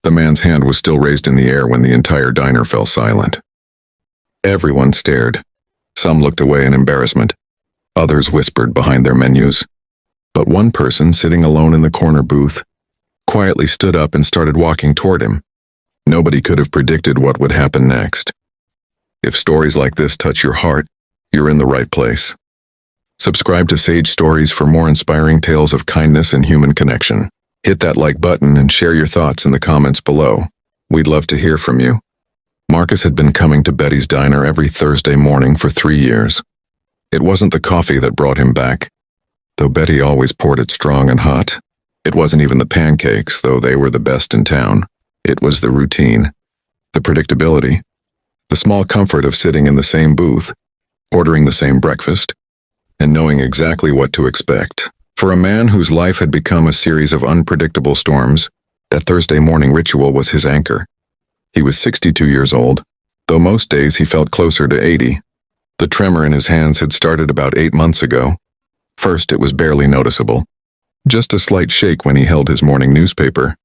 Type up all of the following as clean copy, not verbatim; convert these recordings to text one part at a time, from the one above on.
The man's hand was still raised in the air when the entire diner fell silent. Everyone stared. Some looked away in embarrassment. Others whispered behind their menus. But one person, sitting alone in the corner booth, quietly stood up and started walking toward him. Nobody could have predicted what would happen next. If stories like this touch your heart, you're in the right place. Subscribe to Sage Stories for more inspiring tales of kindness and human connection. Hit that like button and share your thoughts in the comments below. We'd love to hear from you. Marcus had been coming to Betty's diner every Thursday morning for 3 years. It wasn't the coffee that brought him back, though Betty always poured it strong and hot. It wasn't even the pancakes, though they were the best in town. It was the routine, the predictability, the small comfort of sitting in the same booth, ordering the same breakfast, and knowing exactly what to expect. For a man whose life had become a series of unpredictable storms, that Thursday morning ritual was his anchor. He was 62 years old, though most days he felt closer to 80. The tremor in his hands had started about 8 months ago. First, it was barely noticeable. Just a slight shake when he held his morning newspaper.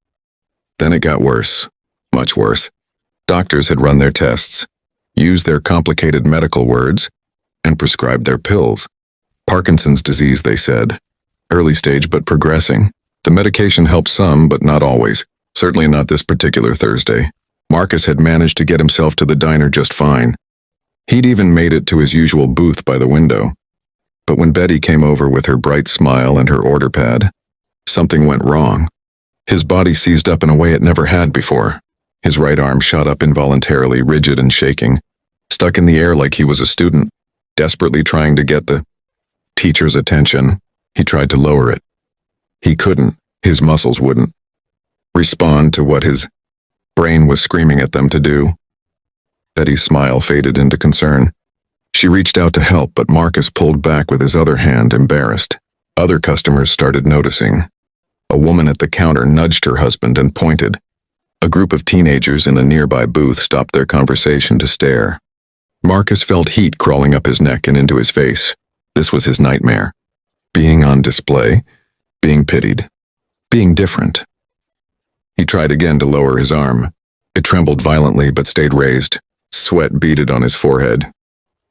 Then it got worse, much worse. Doctors had run their tests, used their complicated medical words, and prescribed their pills. Parkinson's disease, they said. Early stage but progressing. The medication helped some, but not always. Certainly not this particular Thursday. Marcus had managed to get himself to the diner just fine. He'd even made it to his usual booth by the window. But when Betty came over with her bright smile and her order pad, something went wrong. His body seized up in a way it never had before. His right arm shot up involuntarily, rigid and shaking, stuck in the air like he was a student, desperately trying to get the teacher's attention. He tried to lower it. He couldn't. His muscles wouldn't respond to what his brain was screaming at them to do. Betty's smile faded into concern. She reached out to help, but Marcus pulled back with his other hand, embarrassed. Other customers started noticing. A woman at the counter nudged her husband and pointed. A group of teenagers in a nearby booth stopped their conversation to stare. Marcus felt heat crawling up his neck and into his face. This was his nightmare. Being on display, being pitied, being different. He tried again to lower his arm. It trembled violently but stayed raised. Sweat beaded on his forehead.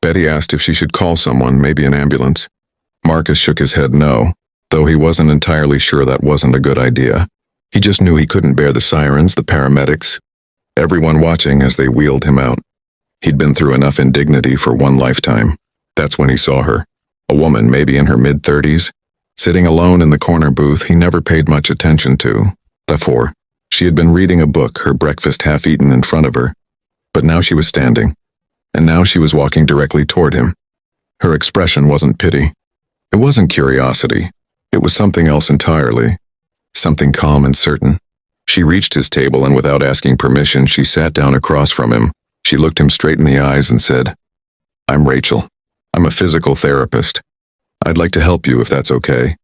Betty asked if she should call someone, maybe an ambulance. Marcus shook his head no, though he wasn't entirely sure that wasn't a good idea. He just knew he couldn't bear the sirens, the paramedics, everyone watching as they wheeled him out. He'd been through enough indignity for one lifetime. That's when he saw her. A woman, maybe in her mid-30s, sitting alone in the corner booth he never paid much attention to. Before, she had been reading a book, her breakfast half-eaten in front of her. But now she was standing, and now she was walking directly toward him. Her expression wasn't pity. It wasn't curiosity. It was something else entirely. Something calm and certain. She reached his table and without asking permission, she sat down across from him. She looked him straight in the eyes and said, "I'm Rachel. I'm a physical therapist. I'd like to help you if that's okay."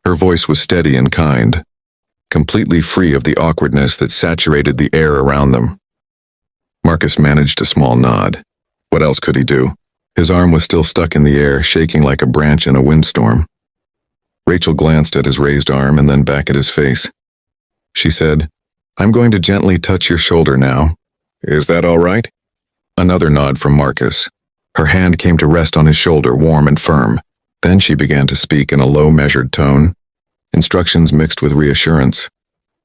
Her voice was steady and kind, completely free of the awkwardness that saturated the air around them. Marcus managed a small nod. What else could he do? His arm was still stuck in the air, shaking like a branch in a windstorm. Rachel glanced at his raised arm and then back at his face. She said, "I'm going to gently touch your shoulder now. Is that all right?" Another nod from Marcus. Her hand came to rest on his shoulder, warm and firm. Then she began to speak in a low, measured tone, instructions mixed with reassurance.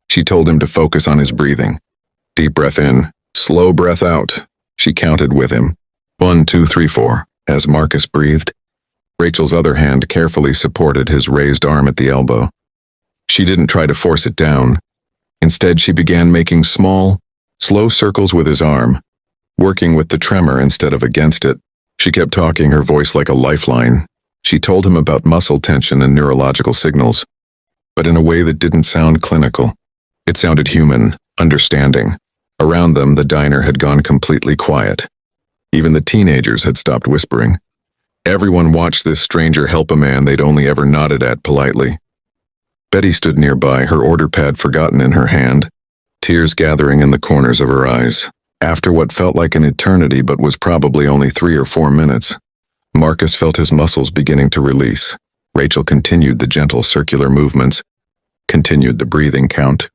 She told him to focus on his breathing. Deep breath in, slow breath out. She counted with him. 1, 2, 3, 4, as Marcus breathed. Rachel's other hand carefully supported his raised arm at the elbow. She didn't try to force it down. Instead, she began making small, slow circles with his arm, working with the tremor instead of against it. She kept talking, her voice like a lifeline. She told him about muscle tension and neurological signals, but in a way that didn't sound clinical. It sounded human, understanding. Around them, the diner had gone completely quiet. Even the teenagers had stopped whispering. Everyone watched this stranger help a man they'd only ever nodded at politely. Betty stood nearby, her order pad forgotten in her hand, tears gathering in the corners of her eyes. After what felt like an eternity but was probably only 3 or 4 minutes, Marcus felt his muscles beginning to release. Rachel continued the gentle circular movements, continued the breathing count,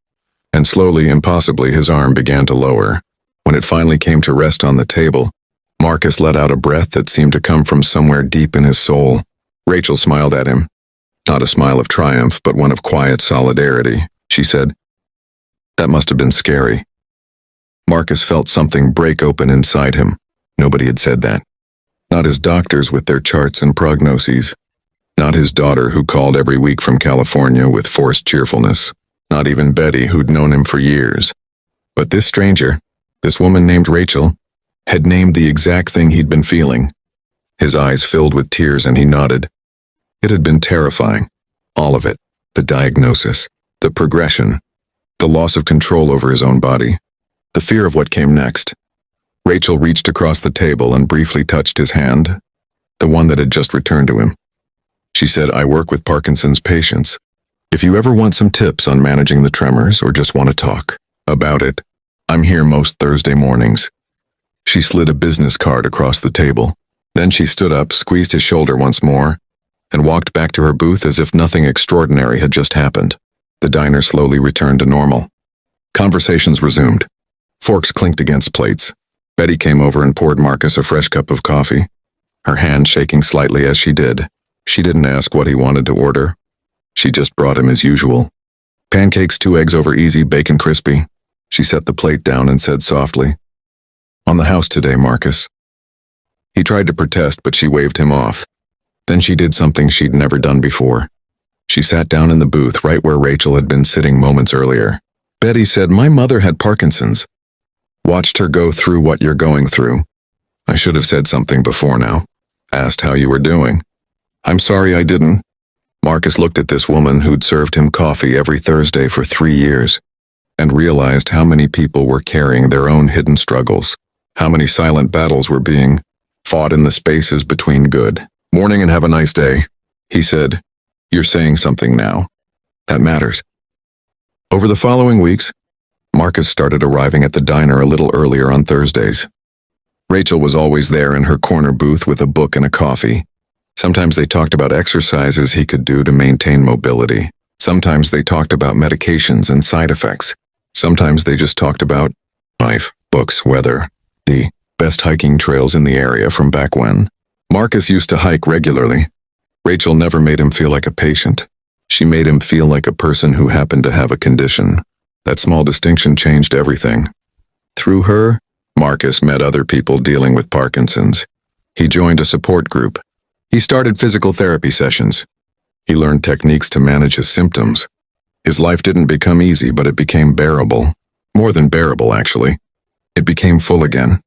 and slowly, impossibly, his arm began to lower. When it finally came to rest on the table, Marcus let out a breath that seemed to come from somewhere deep in his soul. Rachel smiled at him. Not a smile of triumph, but one of quiet solidarity. She said, "That must have been scary." Marcus felt something break open inside him. Nobody had said that. Not his doctors with their charts and prognoses. Not his daughter who called every week from California with forced cheerfulness. Not even Betty, who'd known him for years. But this stranger, this woman named Rachel, had named the exact thing he'd been feeling. His eyes filled with tears and he nodded. It had been terrifying. All of it. The diagnosis. The progression. The loss of control over his own body. The fear of what came next. Rachel reached across the table and briefly touched his hand, the one that had just returned to him. She said, "I work with Parkinson's patients. If you ever want some tips on managing the tremors or just want to talk about it, I'm here most Thursday mornings." She slid a business card across the table. Then she stood up, squeezed his shoulder once more, and walked back to her booth as if nothing extraordinary had just happened. The diner slowly returned to normal. Conversations resumed. Forks clinked against plates. Betty came over and poured Marcus a fresh cup of coffee, her hand shaking slightly as she did. She didn't ask what he wanted to order. She just brought him as usual. "Pancakes, 2 eggs over easy, bacon crispy." She set the plate down and said softly, "On the house today, Marcus." He tried to protest, but she waved him off. Then she did something she'd never done before. She sat down in the booth right where Rachel had been sitting moments earlier. Betty said, "My mother had Parkinson's. Watched her go through what you're going through. I should have said something before now. Asked how you were doing." "I'm sorry I didn't." Marcus looked at this woman who'd served him coffee every Thursday for 3 years and realized how many people were carrying their own hidden struggles, how many silent battles were being fought in the spaces between good. "Morning and have a nice day," he said. "You're saying something now. That matters." Over the following weeks, Marcus started arriving at the diner a little earlier on Thursdays. Rachel was always there in her corner booth with a book and a coffee. Sometimes they talked about exercises he could do to maintain mobility. Sometimes they talked about medications and side effects. Sometimes they just talked about life, books, weather, the best hiking trails in the area from back when. Marcus used to hike regularly. Rachel never made him feel like a patient. She made him feel like a person who happened to have a condition. That small distinction changed everything. Through her, Marcus met other people dealing with Parkinson's. He joined a support group. He started physical therapy sessions. He learned techniques to manage his symptoms. His life didn't become easy, but it became bearable. More than bearable, actually. It became full again.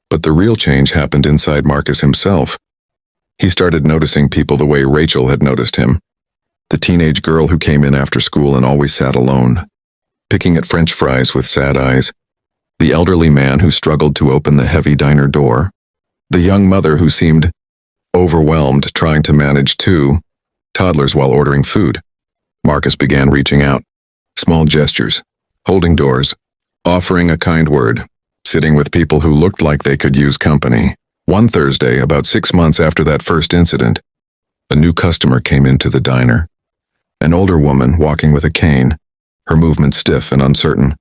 But the real change happened inside Marcus himself. He started noticing people the way Rachel had noticed him. The teenage girl who came in after school and always sat alone, picking at French fries with sad eyes. The elderly man who struggled to open the heavy diner door. The young mother who seemed overwhelmed trying to manage 2 toddlers while ordering food. Marcus began reaching out. Small gestures, holding doors, offering a kind word, sitting with people who looked like they could use company. One Thursday, about 6 months after that first incident, a new customer came into the diner. An older woman walking with a cane, her movement stiff and uncertain.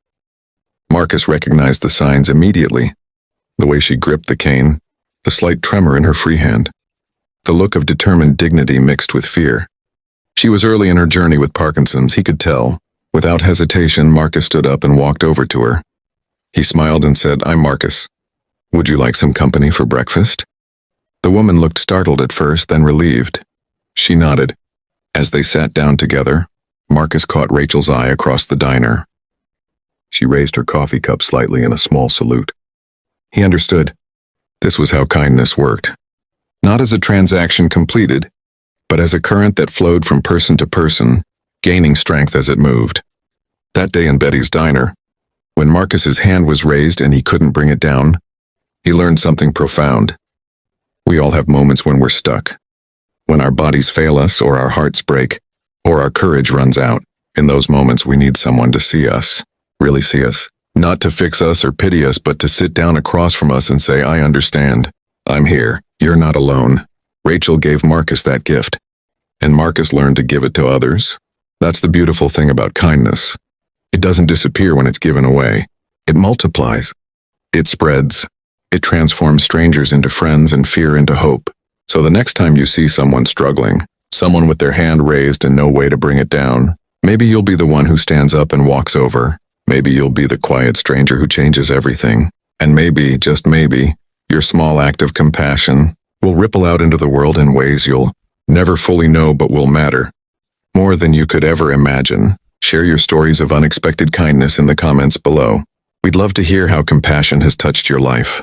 Marcus recognized the signs immediately. The way she gripped the cane, the slight tremor in her free hand. The look of determined dignity mixed with fear. She was early in her journey with Parkinson's, he could tell. Without hesitation, Marcus stood up and walked over to her. He smiled and said, "I'm Marcus. Would you like some company for breakfast?" The woman looked startled at first, then relieved. She nodded. As they sat down together, Marcus caught Rachel's eye across the diner. She raised her coffee cup slightly in a small salute. He understood. This was how kindness worked. Not as a transaction completed, but as a current that flowed from person to person, gaining strength as it moved. That day in Betty's diner, when Marcus's hand was raised and he couldn't bring it down, he learned something profound. We all have moments when we're stuck. When our bodies fail us, or our hearts break, or our courage runs out. In those moments we need someone to see us, really see us. Not to fix us or pity us, but to sit down across from us and say, "I understand. I'm here. You're not alone." Rachel gave Marcus that gift, and Marcus learned to give it to others. That's the beautiful thing about kindness. It doesn't disappear when it's given away. It multiplies. It spreads. It transforms strangers into friends and fear into hope. So the next time you see someone struggling, someone with their hand raised and no way to bring it down, maybe you'll be the one who stands up and walks over. Maybe you'll be the quiet stranger who changes everything. And maybe, just maybe, your small act of compassion will ripple out into the world in ways you'll never fully know but will matter more than you could ever imagine. Share your stories of unexpected kindness in the comments below. We'd love to hear how compassion has touched your life.